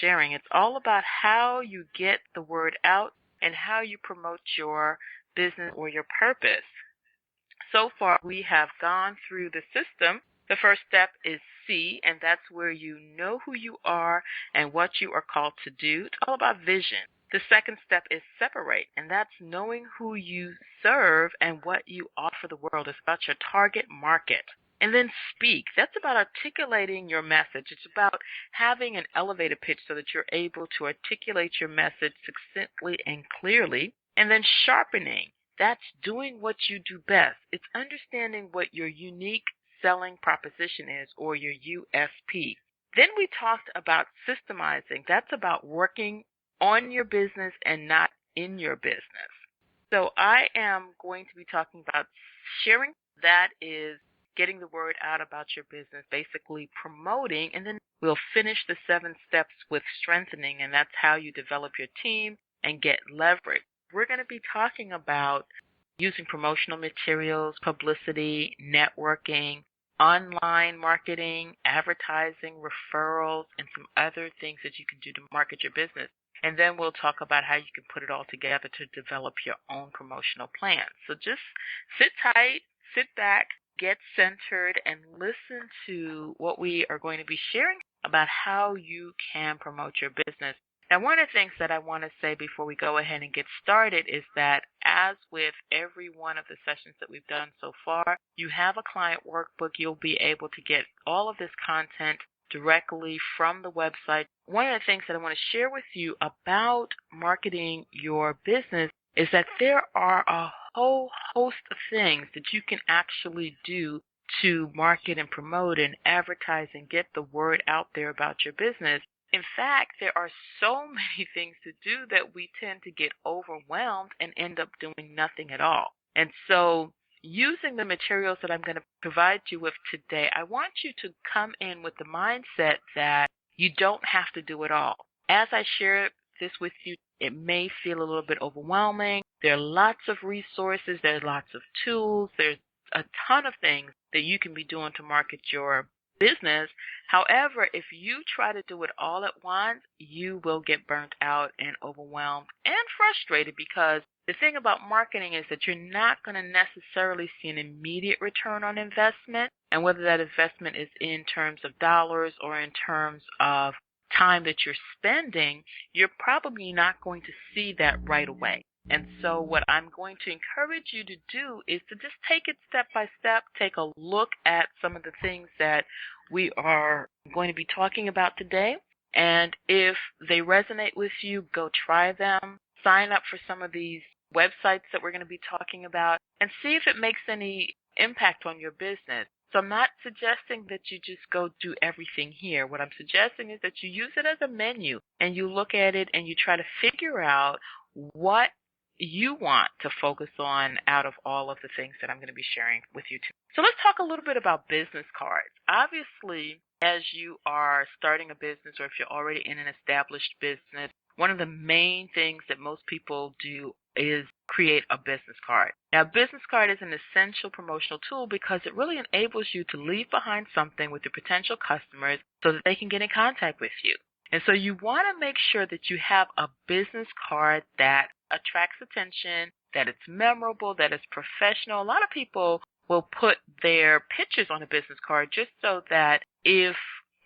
sharing. It's all about how you get the word out and how you promote your business or your purpose. So far, we have gone through the system. The first step is C, and that's where you know who you are and what you are called to do. It's all about vision. The second step is separate, and that's knowing who you serve and what you offer the world. It's about your target market. And then speak. That's about articulating your message. It's about having an elevator pitch so that you're able to articulate your message succinctly and clearly. And then sharpening. That's doing what you do best. It's understanding what your unique selling proposition is, or your USP. Then we talked about systemizing. That's about working on your business and not in your business. So I am going to be talking about sharing. That is getting the word out about your business, basically promoting, and then we'll finish the 7 steps with strengthening, and that's how you develop your team and get leverage. We're going to be talking about using promotional materials, publicity, networking, online marketing, advertising, referrals, and some other things that you can do to market your business. And then we'll talk about how you can put it all together to develop your own promotional plan. So just sit tight, sit back, get centered, and listen to what we are going to be sharing about how you can promote your business. Now, one of the things that I want to say before we go ahead and get started is that as with every one of the sessions that we've done so far, you have a client workbook. You'll be able to get all of this content directly from the website. One of the things that I want to share with you about marketing your business is that there are a whole host of things that you can actually do to market and promote and advertise and get the word out there about your business. In fact, there are so many things to do that we tend to get overwhelmed and end up doing nothing at all. And so using the materials that I'm going to provide you with today, I want you to come in with the mindset that you don't have to do it all. As I share this with you, it may feel a little bit overwhelming. There are lots of resources. There's lots of tools. There's a ton of things that you can be doing to market your business. However, if you try to do it all at once, you will get burnt out and overwhelmed and frustrated, because the thing about marketing is that you're not going to necessarily see an immediate return on investment, and whether that investment is in terms of dollars or in terms of time that you're spending, you're probably not going to see that right away. And so what I'm going to encourage you to do is to just take it step by step, take a look at some of the things that we are going to be talking about today. And if they resonate with you, go try them. Sign up for some of these websites that we're going to be talking about and see if it makes any impact on your business. So I'm not suggesting that you just go do everything here. What I'm suggesting is that you use it as a menu and you look at it and you try to figure out what you want to focus on out of all of the things that I'm going to be sharing with you today. So let's talk a little bit about business cards. Obviously, as you are starting a business or if you're already in an established business, one of the main things that most people do is create a business card. Now, a business card is an essential promotional tool because it really enables you to leave behind something with your potential customers so that they can get in contact with you. And so you want to make sure that you have a business card that attracts attention, that it's memorable, that it's professional. A lot of people will put their pictures on a business card just so that if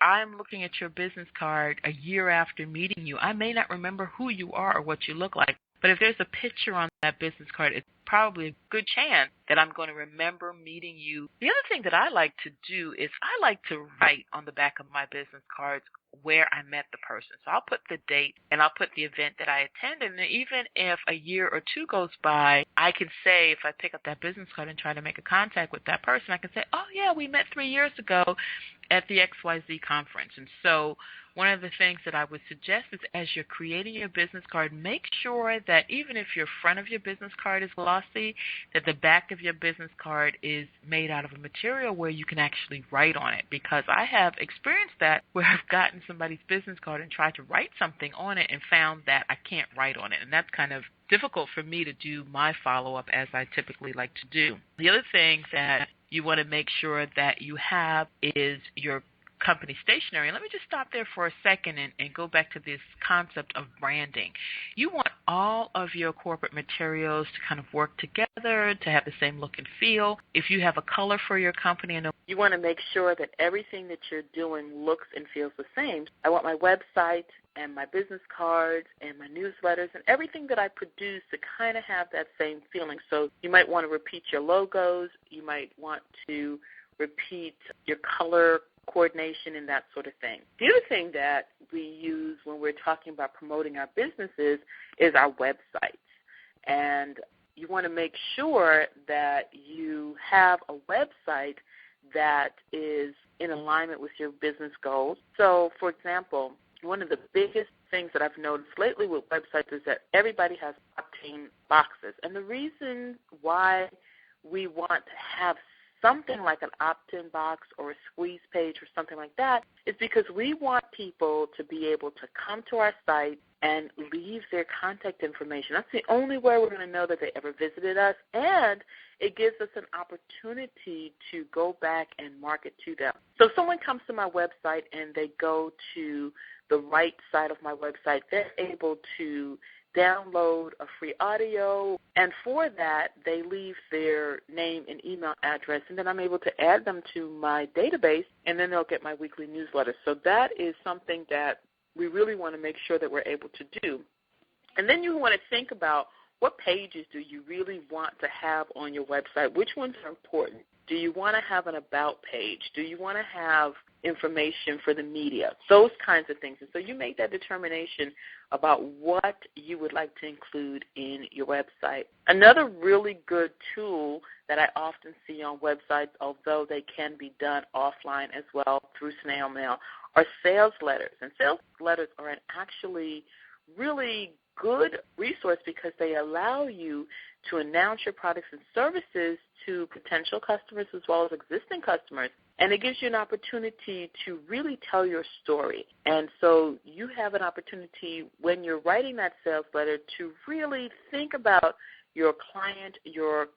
I'm looking at your business card a year after meeting you, I may not remember who you are or what you look like. But if there's a picture on that business card, it's probably a good chance that I'm going to remember meeting you. The other thing that I like to do is I like to write on the back of my business cards where I met the person. So I'll put the date and I'll put the event that I attended. And even if a year or two goes by, I can say, if I pick up that business card and try to make a contact with that person, I can say, oh yeah, we met 3 years ago at the XYZ conference. And so one of the things that I would suggest is as you're creating your business card, make sure that even if your front of your business card is glossy, that the back of your business card is made out of a material where you can actually write on it. Because I have experienced that where I've gotten somebody's business card and tried to write something on it and found that I can't write on it. And that's kind of difficult for me to do my follow-up as I typically like to do. The other thing that you want to make sure that you have is your company stationery. Let me just stop there for a second and go back to this concept of branding. You want all of your corporate materials to kind of work together, to have the same look and feel. If you have a color for your company, you want to make sure that everything that you're doing looks and feels the same. I want my website and my business cards and my newsletters and everything that I produce to kind of have that same feeling. So you might want to repeat your logos. You might want to repeat your color coordination and that sort of thing. The other thing that we use when we're talking about promoting our businesses is our websites. And you want to make sure that you have a website that is in alignment with your business goals. So, for example, one of the biggest things that I've noticed lately with websites is that everybody has opt-in boxes. And the reason why we want to have something like an opt-in box or a squeeze page or something like that is because we want people to be able to come to our site and leave their contact information. That's the only way we're going to know that they ever visited us, and it gives us an opportunity to go back and market to them. So if someone comes to my website and they go to the right side of my website, they're able to download a free audio, and for that, they leave their name and email address, and then I'm able to add them to my database, and then they'll get my weekly newsletter. So that is something that we really want to make sure that we're able to do. And then you want to think about what pages do you really want to have on your website? Which ones are important? Do you want to have an about page? Do you want to have information for the media? Those kinds of things. And so you make that determination about what you would like to include in your website. Another really good tool that I often see on websites, although they can be done offline as well through snail mail, are sales letters. And sales letters are an actually really good resource because they allow you to announce your products and services to potential customers as well as existing customers. And it gives you an opportunity to really tell your story. And so you have an opportunity when you're writing that sales letter to really think about your client, your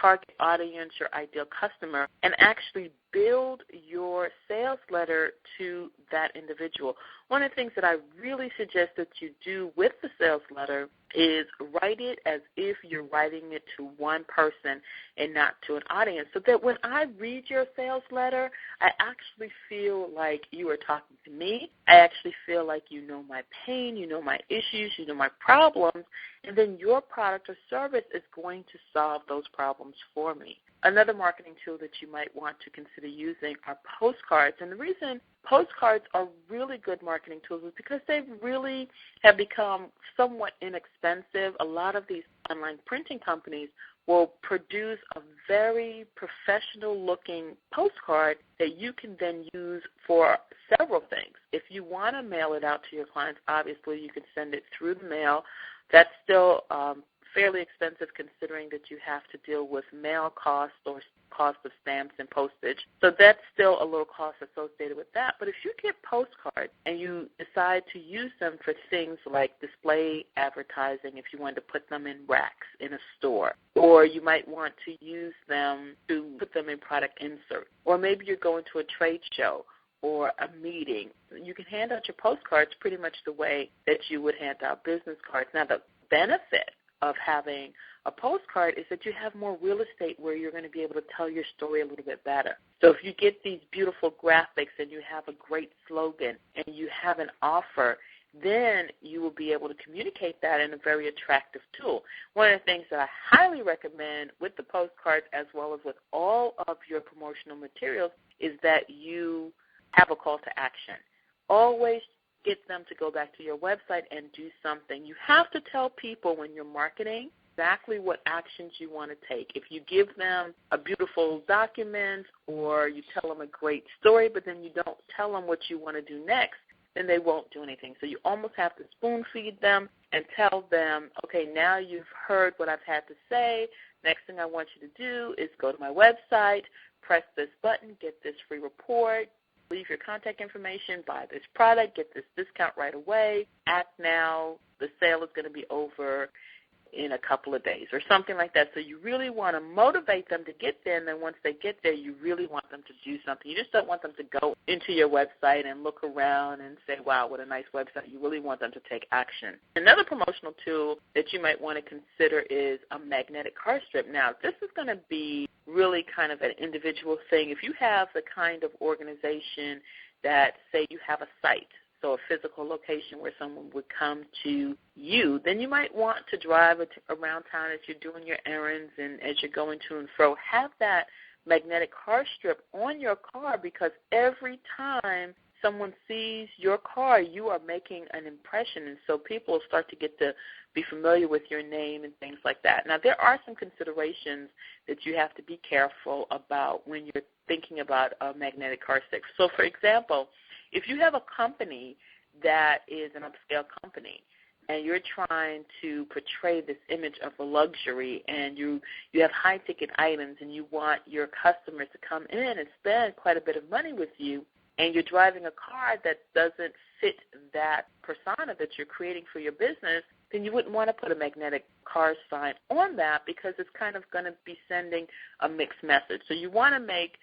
target audience, your ideal customer, and actually build your sales letter to that individual. One of the things that I really suggest that you do with the sales letter is write it as if you're writing it to one person and not to an audience, so that when I read your sales letter, I actually feel like you are talking to me. I actually feel like you know my pain, you know my issues, you know my problems, and then your product or service is going to solve those problems for me. Another marketing tool that you might want to consider using are postcards. And the reason postcards are really good marketing tools is because they really have become somewhat inexpensive. A lot of these online printing companies will produce a very professional-looking postcard that you can then use for several things. If you want to mail it out to your clients, obviously you can send it through the mail. That's still fairly expensive considering that you have to deal with mail costs or cost of stamps and postage. So that's still a little cost associated with that. But if you get postcards and you decide to use them for things like display advertising, if you wanted to put them in racks in a store, or you might want to use them to put them in product inserts, or maybe you're going to a trade show or a meeting, you can hand out your postcards pretty much the way that you would hand out business cards. Now, the benefit of having a postcard is that you have more real estate where you're going to be able to tell your story a little bit better. So if you get these beautiful graphics and you have a great slogan and you have an offer, then you will be able to communicate that in a very attractive tool. One of the things that I highly recommend with the postcards as well as with all of your promotional materials is that you have a call to action. Always get them to go back to your website and do something. You have to tell people when you're marketing exactly what actions you want to take. If you give them a beautiful document or you tell them a great story, but then you don't tell them what you want to do next, then they won't do anything. So you almost have to spoon feed them and tell them, okay, now you've heard what I've had to say. Next thing I want you to do is go to my website, press this button, get this free report, leave your contact information, buy this product, get this discount right away, act now, the sale is going to be over in a couple of days or something like that. So you really want to motivate them to get there, and then once they get there, you really want them to do something. You just don't want them to go into your website and look around and say, wow, what a nice website. You really want them to take action. Another promotional tool that you might want to consider is a magnetic card strip. Now, this is going to be really kind of an individual thing. If you have the kind of organization that, say, you have a site, so a physical location where someone would come to you, then you might want to drive around town as you're doing your errands and as you're going to and fro. Have that magnetic car strip on your car, because every time someone sees your car, you are making an impression, and so people will start to get to be familiar with your name and things like that. Now, there are some considerations that you have to be careful about when you're thinking about a magnetic car strip. So, for example, if you have a company that is an upscale company and you're trying to portray this image of a luxury and you have high-ticket items and you want your customers to come in and spend quite a bit of money with you, and you're driving a car that doesn't fit that persona that you're creating for your business, then you wouldn't want to put a magnetic car sign on that, because it's kind of going to be sending a mixed message. So you want to make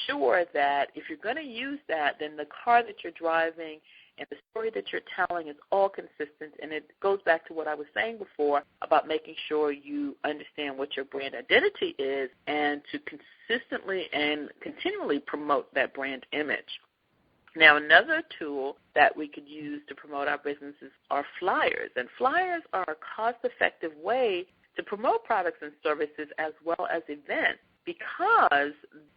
sure that if you're going to use that, then the car that you're driving and the story that you're telling is all consistent. And it goes back to what I was saying before about making sure you understand what your brand identity is and to consistently and continually promote that brand image. Now, another tool that we could use to promote our businesses are flyers. And flyers are a cost-effective way to promote products and services as well as events, because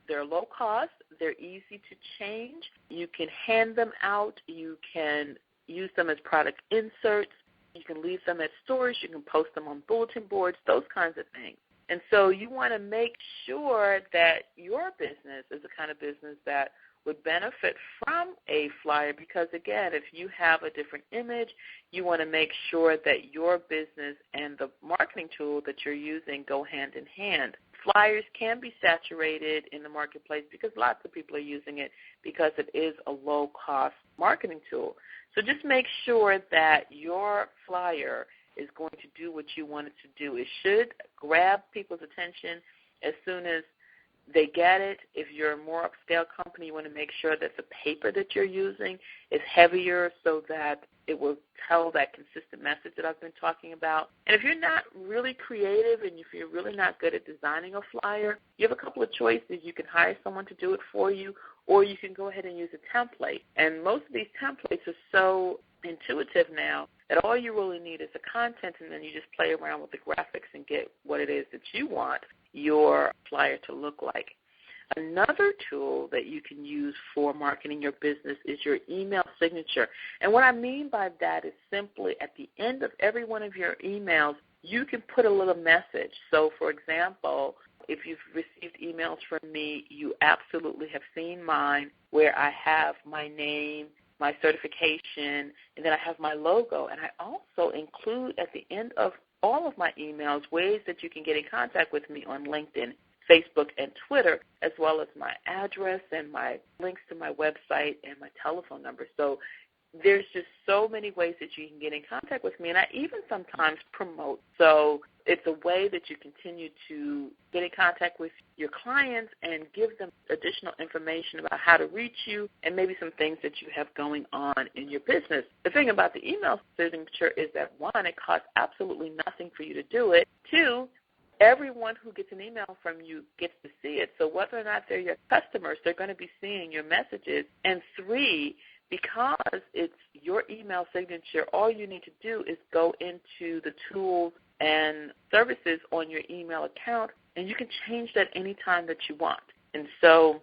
they're low cost, they're easy to change, you can hand them out, you can use them as product inserts, you can leave them at stores, you can post them on bulletin boards, those kinds of things. And so you want to make sure that your business is the kind of business that would benefit from a flyer, because, again, if you have a different image, you want to make sure that your business and the marketing tool that you're using go hand in hand. Flyers can be saturated in the marketplace because lots of people are using it because it is a low-cost marketing tool. So just make sure that your flyer is going to do what you want it to do. It should grab people's attention as soon as they get it. If you're a more upscale company, you want to make sure that the paper that you're using is heavier so that it will tell that consistent message that I've been talking about. And if you're not really creative and if you're really not good at designing a flyer, you have a couple of choices. You can hire someone to do it for you, or you can go ahead and use a template. And most of these templates are so intuitive now that all you really need is the content, and then you just play around with the graphics and get what it is that you want your flyer to look like. Another tool that you can use for marketing your business is your email signature. And what I mean by that is simply at the end of every one of your emails, you can put a little message. So, for example, if you've received emails from me, you absolutely have seen mine where I have my name, my certification, and then I have my logo. And I also include at the end of all of my emails ways that you can get in contact with me on LinkedIn, Facebook, and Twitter, as well as my address and my links to my website and my telephone number. So there's just so many ways that you can get in contact with me, and I even sometimes promote. So it's a way that you continue to get in contact with your clients and give them additional information about how to reach you and maybe some things that you have going on in your business. The thing about the email signature is that, one, it costs absolutely nothing for you to do it. Two, everyone who gets an email from you gets to see it. So whether or not they're your customers, they're going to be seeing your messages. And three, because it's your email signature, all you need to do is go into the tools and services on your email account, and you can change that anytime that you want. And so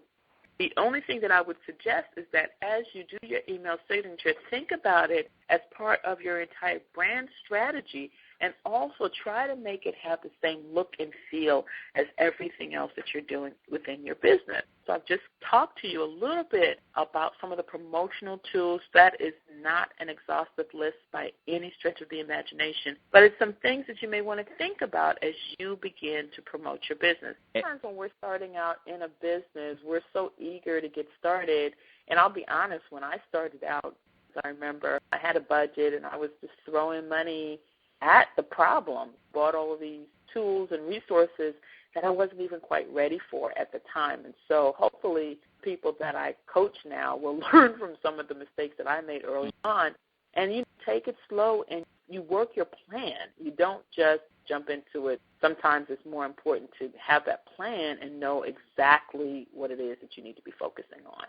the only thing that I would suggest is that as you do your email signature, think about it as part of your entire brand strategy, and also try to make it have the same look and feel as everything else that you're doing within your business. So I've just talked to you a little bit about some of the promotional tools. That is not an exhaustive list by any stretch of the imagination, but it's some things that you may want to think about as you begin to promote your business. Sometimes when we're starting out in a business, we're so eager to get started, and I'll be honest, when I started out, I remember I had a budget and I was just throwing money at the problem, bought all of these tools and resources that I wasn't even quite ready for at the time. And so hopefully people that I coach now will learn from some of the mistakes that I made early on, and you take it slow and you work your plan. You don't just jump into it. Sometimes it's more important to have that plan and know exactly what it is that you need to be focusing on.